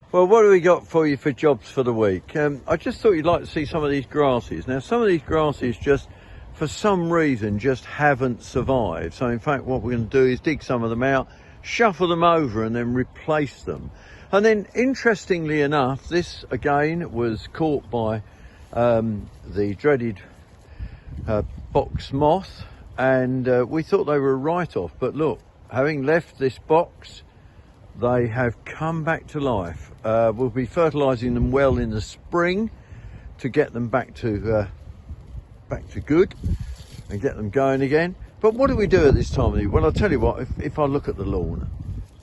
Well, what do we got for you for jobs for the week? I just thought you'd like to see some of these grasses. Now, some of these grasses just, for some reason, just haven't survived. So, in fact, what we're going to do is dig some of them out, shuffle them over and then replace them. And then, interestingly enough, this, again, was caught by the dreaded box moth. And we thought they were a write-off. But look, having left this box, they have come back to life. We'll be fertilising them well in the spring to get them back to good and get them going again. But what do we do at this time of the year? Well, I'll tell you what, if I look at the lawn,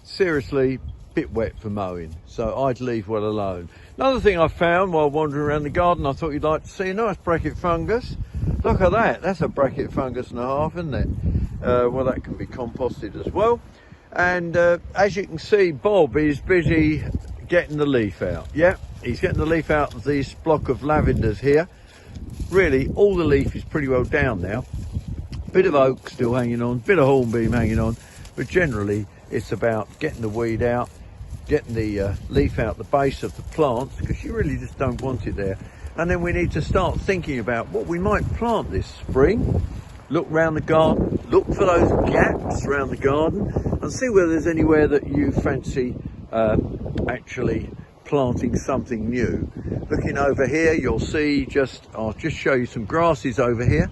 seriously, bit wet for mowing, so I'd leave well alone. Another thing I found while wandering around the garden, I thought you'd like to see, a nice bracket fungus. Look at that, that's a bracket fungus and a half, isn't it? Well, that can be composted as well. And as you can see, Bob is busy getting the leaf out. Yeah, he's getting the leaf out of this block of lavenders here. Really, all the leaf is pretty well down now. Bit of oak still hanging on, bit of hornbeam hanging on, but generally it's about getting the weed out, getting the leaf out the base of the plants, because you really just don't want it there. And then we need to start thinking about what we might plant this spring. Look round the garden, look for those gaps around the garden and see whether there's anywhere that you fancy actually planting something new. Looking over here, you'll see I'll just show you some grasses over here.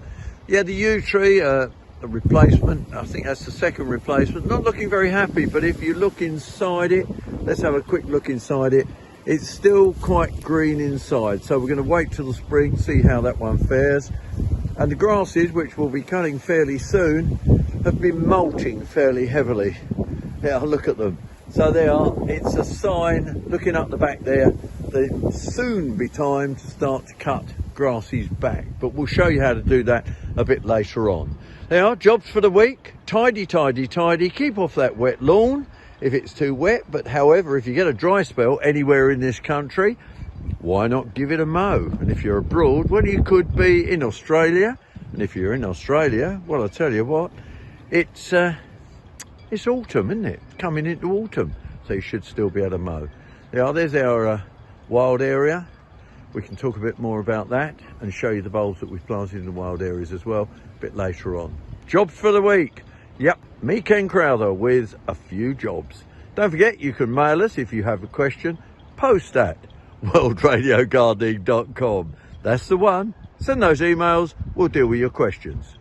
Yeah, the yew tree, a replacement, I think that's the second replacement. Not looking very happy, but if you look inside it, let's have a quick look inside it. It's still quite green inside, so we're going to wait till the spring, see how that one fares. And the grasses, which we'll be cutting fairly soon, have been molting fairly heavily. Yeah, look at them. So they are, it's a sign, looking up the back there, that it will soon be time to start to cut grasses back. But we'll show you how to do that a bit later on. There are jobs for the week. Tidy, tidy, tidy. Keep off that wet lawn if it's too wet. But however, if you get a dry spell anywhere in this country, why not give it a mow? And if you're abroad, well, you could be in Australia. And if you're in Australia, well, I'll tell you what, it's autumn, isn't it? Coming into autumn, so you should still be able to mow. There's our wild area. We can talk a bit more about that and show you the bulbs that we've planted in the wild areas as well a bit later on. Jobs for the week. Yep, me, Ken Crowther, with a few jobs. Don't forget, you can mail us if you have a question. Post at worldradiogardening.com. That's the one. Send those emails. We'll deal with your questions.